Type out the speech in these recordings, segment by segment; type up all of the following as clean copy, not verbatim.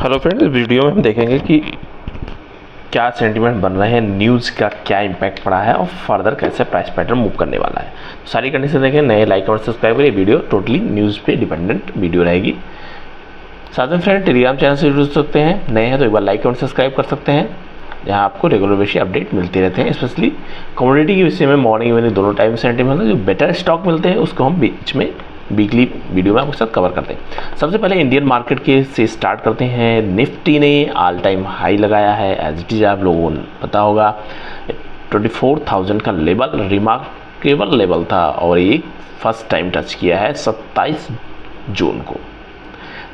Hello friends, इस video में हम देखेंगे कि क्या सेंटीमेंट बन रहे हैं, न्यूज़ का क्या इम्पैक्ट पड़ा है और फर्दर कैसे प्राइस पैटर्न मूव करने वाला है। तो सारी कंडीशन देखें, नए लाइक और सब्सक्राइब करें। वीडियो टोटली न्यूज़ पे डिपेंडेंट वीडियो रहेगी। साथ में फ्रेंड टेलीग्राम चैनल से जुड़ सकते हैं, नए हैं तो एक बार लाइक और सब्सक्राइब कर सकते हैं, जहाँ आपको रेगुलर बेसिस अपडेट मिलते रहते हैं। स्पेशली कम्युनिटी के विषय में मॉर्निंग इवनिंग दोनों टाइम सेंटीमेंट जो बेटर स्टॉक मिलते हैं उसको हम बीच में वीकली वीडियो में आपके साथ कवर करते हैं। सबसे पहले इंडियन मार्केट के से स्टार्ट करते हैं। निफ्टी ने ऑल टाइम हाई लगाया है, एज इट इज आप लोगों को पता होगा 24,000 का लेवल रिमार्केबल लेवल था और एक फर्स्ट टाइम टच किया है 27 जून को।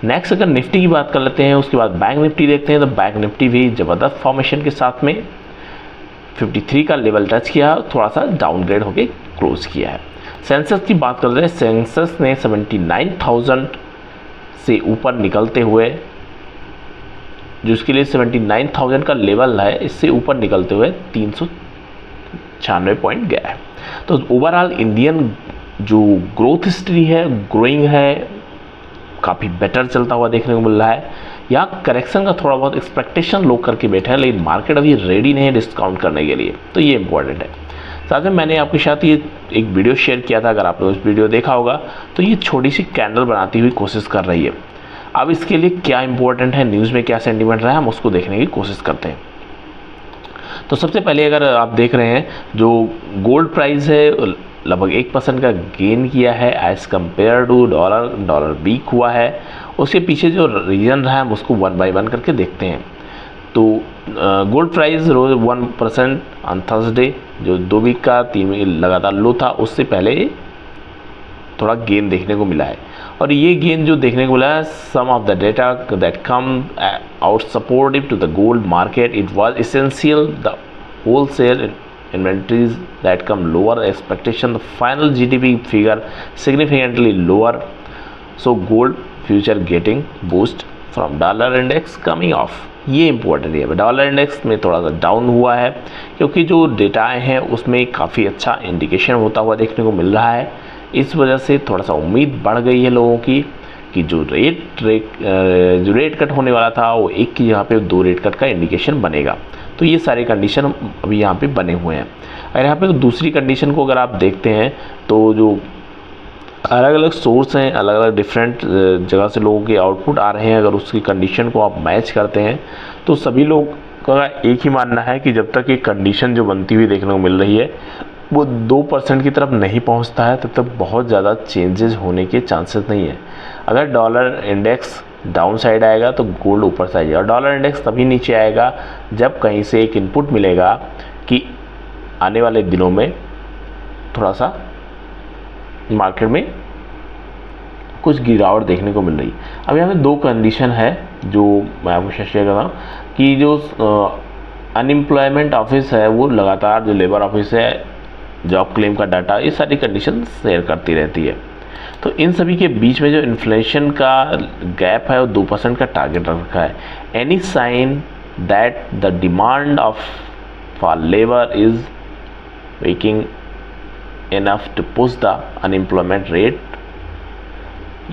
नेक्स्ट अगर निफ्टी की बात कर लेते हैं, उसके बाद बैंक निफ्टी देखते हैं तो बैंक निफ्टी भी ज़बरदस्त फॉर्मेशन के साथ में 53 का लेवल टच किया, थोड़ा सा डाउनग्रेड होकर क्लोज किया है। सेंसेक्स की बात करते हैं, सेंसेक्स ने 79,000 से ऊपर निकलते हुए, जो इसके लिए 79,000 का लेवल है, इससे ऊपर निकलते हुए 396 पॉइंट गया है। तो ओवरऑल इंडियन जो ग्रोथ हिस्ट्री है, ग्रोइंग है, काफ़ी बेटर चलता हुआ देखने को मिल रहा है। यहाँ करेक्शन का थोड़ा बहुत एक्सपेक्टेशन लोग करके बैठे हैं, लेकिन मार्केट अभी रेडी नहीं है डिस्काउंट करने के लिए, तो ये इंपॉर्टेंट है। साथ में मैंने आपके साथ ये एक वीडियो शेयर किया था, अगर आपने उस वीडियो देखा होगा तो ये छोटी सी कैंडल बनाती हुई कोशिश कर रही है। अब इसके लिए क्या इंपॉर्टेंट है, न्यूज़ में क्या सेंटीमेंट रहा है, हम उसको देखने की कोशिश करते हैं। तो सबसे पहले अगर आप देख रहे हैं, जो गोल्ड प्राइस है लगभग 1% का गेन किया है as compare to dollar weak हुआ है। उसके पीछे जो रीज़न रहा है हम उसको वन बाय वन करके देखते हैं। तो gold price rose 1% on Thursday, जो 2 वीक का 3 वीक लगातार लो था, उससे पहले थोड़ा गेन देखने को मिला है। और ये गेन जो देखने को मिला है, some of the data that come out supportive to the gold market, it was essential the wholesale inventories that come lower expectation, the final GDP figure significantly lower, so gold future getting boost from dollar index coming off। ये important है। Dollar index में थोड़ा सा down हुआ है क्योंकि जो डेटाएं हैं उसमें काफ़ी अच्छा इंडिकेशन होता हुआ देखने को मिल रहा है। इस वजह से थोड़ा सा उम्मीद बढ़ गई है लोगों की कि जो रेट कट होने वाला था वो एक की जगह पे 2 रेट कट का इंडिकेशन बनेगा। तो ये सारे कंडीशन अभी यहाँ पे बने हुए हैं। अगर यहाँ पे दूसरी कंडीशन को अगर आप देखते हैं तो जो अलग अलग सोर्स हैं, अलग अलग डिफरेंट जगह से लोगों के आउटपुट आ रहे हैं, अगर उसकी कंडीशन को आप मैच करते हैं तो सभी लोग का एक ही मानना है कि जब तक ये कंडीशन जो बनती हुई देखने को मिल रही है वो 2% की तरफ नहीं पहुँचता है, तब तक बहुत ज़्यादा चेंजेस होने के चांसेस नहीं है। अगर डॉलर इंडेक्स डाउन साइड आएगा तो गोल्ड ऊपर साइड आएगा। डॉलर इंडेक्स तभी नीचे आएगा जब कहीं से एक इनपुट मिलेगा कि आने वाले दिनों में थोड़ा सा मार्केट में कुछ गिरावट देखने को मिल रही। अब यहाँ पे 2 कंडीशन है जो मैं आपको शेयर कर रहा हूँ कि जो अनएम्प्लॉयमेंट ऑफिस है वो लगातार, जो लेबर ऑफिस है, जॉब क्लेम का डाटा, ये सारी कंडीशन शेयर करती रहती है। तो इन सभी के बीच में जो इन्फ्लेशन का गैप है वो 2% का टारगेट रखा है। Any sign that the demand of for labour is waking enough to push the unemployment rate,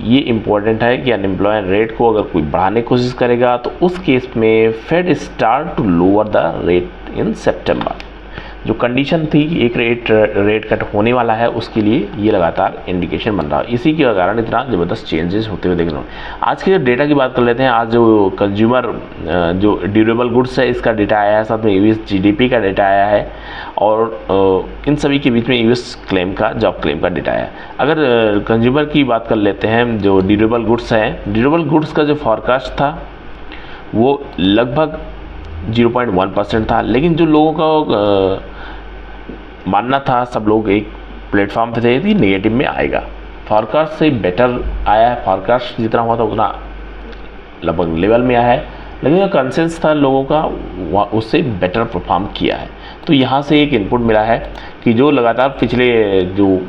ये इम्पोर्टेंट है कि अनएम्प्लॉयमेंट रेट को अगर कोई बढ़ाने की कोशिश करेगा तो उस केस में Fed start to lower the rate in September. जो कंडीशन थी कि एक रेट कट होने वाला है, उसके लिए ये लगातार इंडिकेशन बन रहा है। इसी के कारण इतना ज़बरदस्त चेंजेस होते हुए देख रहे हैं। आज के जो डेटा की बात कर लेते हैं, आज जो कंज्यूमर जो ड्यूरेबल गुड्स है इसका डेटा आया है, साथ में यूएस जीडीपी का डेटा आया है और इन सभी के बीच में यूएस क्लेम का, जॉब क्लेम का डेटा आया है। अगर कंज्यूमर की बात कर लेते हैं, जो ड्यूरेबल गुड्स हैं, ड्यूरेबल गुड्स का जो फॉरकास्ट था वो लगभग 0.1% था, लेकिन जो लोगों का मानना था, सब लोग एक प्लेटफॉर्म पे थे कि नेगेटिव में आएगा। फॉरकास्ट से बेटर आया है, फॉरकास्ट जितना हुआ था उतना लगभग लेवल में आया है, लेकिन जो कंसेंस था लोगों का उससे बेटर परफॉर्म किया है। तो यहाँ से एक इनपुट मिला है कि जो लगातार पिछले जो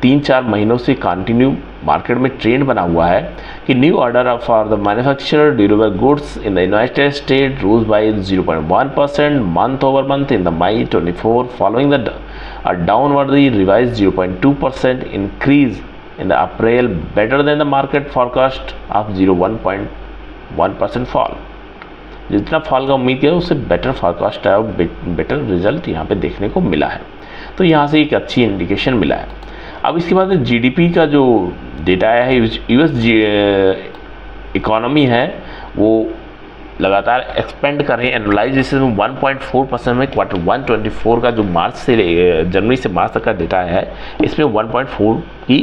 3-4 महीनों से कंटिन्यू मार्केट में ट्रेंड बना हुआ है कि new order for the manufacturer durable goods in the United State rose by 0.1% month over month in the May 24 following the downwardly revise 0.2% increase in the April, better than the market forecast of 0.1% 1% fall. जितना fall का उम्मीद किया उससे better forecast है और better result यहाँ पे देखने को मिला है। तो यहाँ से एक अच्छी इंडिकेशन मिला है। अब इसके बाद जीडीपी का जो डेटा आया है, यूएस इकोनॉमी है वो लगातार एक्सपेंड कर रही है। एनुअलाइजेशन में 1.4% में क्वार्टर 1 24 का जो जनवरी से मार्च तक का डेटा है, इसमें 1.4 की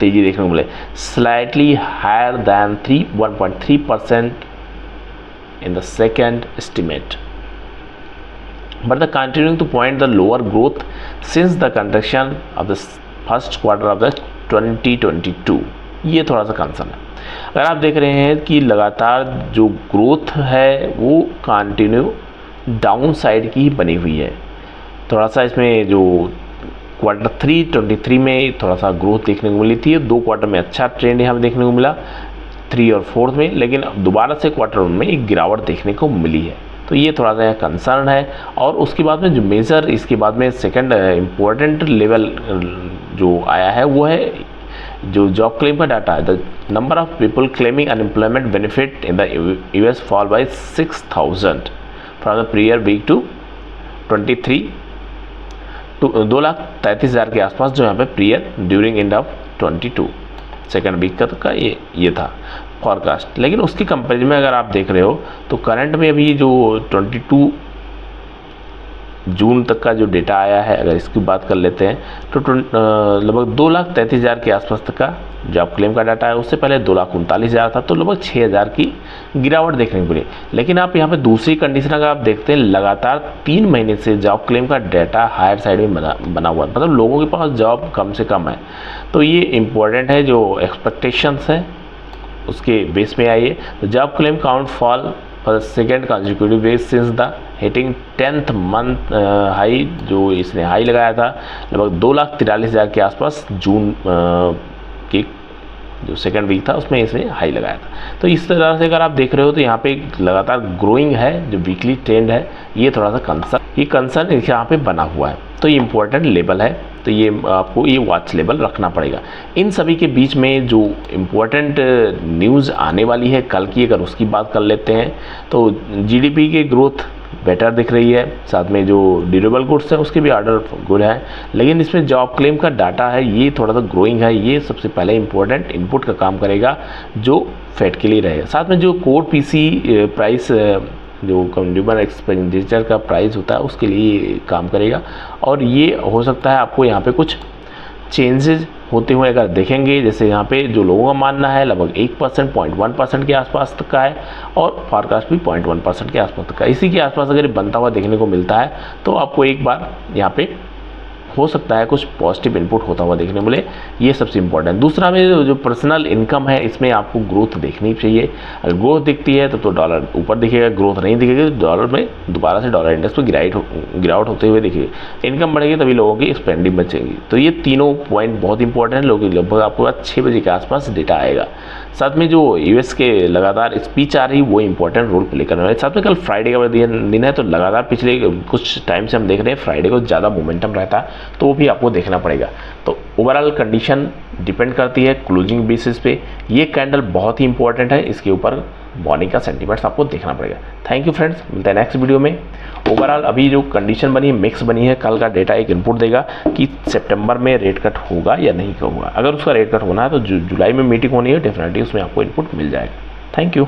तेज़ी देखने को मिले, slightly higher than 1.3% in the second estimate, but the continuing to point the lower growth since the contraction of the first quarter of the 2022। ये थोड़ा सा कंसर्न है। अगर आप देख रहे हैं कि लगातार जो ग्रोथ है वो कंटिन्यू डाउन साइड की ही बनी हुई है। थोड़ा सा इसमें जो क्वार्टर 3 23 में थोड़ा सा ग्रोथ देखने को मिली थी, 2 क्वार्टर में अच्छा ट्रेंड यहाँ पे देखने को मिला 3 और 4 में, लेकिन दोबारा से क्वार्टर 1 में एक गिरावट देखने को मिली है। तो ये थोड़ा सा कंसर्न है। और उसके बाद में जो मेजर इसके बाद में सेकंड इम्पोर्टेंट लेवल जो आया है वो है जो जॉब क्लेम का डाटा है। The number of people claiming unemployment benefit in the US fall by 6000 from the previous week to 23 to 2,33,000 के आसपास जो यहाँ पे previous during end of 22 second week का ये था फॉरकास्ट। लेकिन उसके कंपेरिजन में अगर आप देख रहे हो तो करंट में अभी जो 22 जून तक का जो डेटा आया है, अगर इसकी बात कर लेते हैं तो लगभग 2,33,000 के आसपास तक का जॉब क्लेम का डाटा है। उससे पहले 2,39,000 था, तो लगभग 6,000 की गिरावट देखने को मिली। लेकिन आप यहाँ पे दूसरी कंडीशन अगर आप देखते हैं, लगातार 3 महीने से जॉब क्लेम का डाटा हायर साइड में बना हुआ, मतलब लोगों के पास जॉब कम से कम है। तो ये इम्पोर्टेंट है, जो एक्सपेक्टेशंस हैं उसके बेस में आई है। तो job claim count fall for the second consecutive week since the hitting 10th month high, जो इसने हाई लगाया था लगभग 2,43,000 के आसपास जून की जो सेकंड वीक था उसमें इसने हाई लगाया था। तो इस तरह से अगर आप देख रहे हो तो यहाँ पे लगातार ग्रोइंग है, जो वीकली ट्रेंड है ये थोड़ा सा कंसर्न यहाँ पे बना हुआ है। तो ये इम्पोर्टेंट लेवल है, तो ये आपको ये वॉच लेवल रखना पड़ेगा। इन सभी के बीच में जो इम्पोर्टेंट न्यूज़ आने वाली है कल की, अगर उसकी बात कर लेते हैं तो जीडीपी की ग्रोथ बेटर दिख रही है, साथ में जो ड्यूरेबल गुड्स है उसके भी ऑर्डर गुड है। लेकिन इसमें जॉब क्लेम का डाटा है ये थोड़ा सा ग्रोइंग है, ये सबसे पहले इम्पोर्टेंट इनपुट का काम करेगा जो फेड के लिए रहेगा। साथ में जो कोर पीसी प्राइस जो कंज्यूमर एक्सपेंडिचर का प्राइस होता है उसके लिए काम करेगा। और ये हो सकता है आपको यहाँ पे कुछ चेंजेस होते हुए अगर देखेंगे, जैसे यहाँ पे जो लोगों का मानना है लगभग 1% 0.1% के आसपास तक का है, और फॉरकास्ट भी 0.1% के आसपास तक का। इसी के आसपास अगर बनता हुआ देखने को मिलता है तो आपको एक बार यहाँ पे हो सकता है कुछ पॉजिटिव इनपुट होता हुआ देखने मिले, ये सबसे इंपॉर्टेंट। दूसरा में जो पर्सनल इनकम है इसमें आपको ग्रोथ देखनी चाहिए। अगर ग्रोथ दिखती है तो डॉलर ऊपर दिखेगा, ग्रोथ नहीं दिखेगी तो डॉलर में दोबारा से डॉलर इंडेक्स पर गिरावट होते हुए दिखेगी। इनकम बढ़ेगी तभी लोगों की स्पेंडिंग बचेगी। तो ये तीनों पॉइंट बहुत इंपॉर्टेंट है। लोगों की लगभग आपको 6 बजे के आसपास डेटा आएगा। साथ में जो यूएस के लगातार स्पीच आ रही वो इंपॉर्टेंट रोल प्ले करने वाले। साथ में कल फ्राइडे का दिन है, तो लगातार पिछले कुछ टाइम से हम देख रहे हैं फ्राइडे को ज़्यादा मोमेंटम रहता है, तो वो भी आपको देखना पड़ेगा। तो ओवरऑल कंडीशन डिपेंड करती है क्लोजिंग बेसिस पे। ये कैंडल बहुत ही इंपॉर्टेंट है, इसके ऊपर मॉर्निंग का सेंटीमेंट्स आपको देखना पड़ेगा। थैंक यू फ्रेंड्स, मिलता है नेक्स्ट वीडियो में। ओवरऑल अभी जो कंडीशन बनी है मिक्स बनी है, कल का डेटा एक इनपुट देगा कि सितंबर में रेट कट होगा या नहीं होगा। अगर उसका रेट कट होना है तो जुलाई में मीटिंग होनी है, डेफिनेटली उसमें आपको इनपुट मिल जाएगा। Thank you.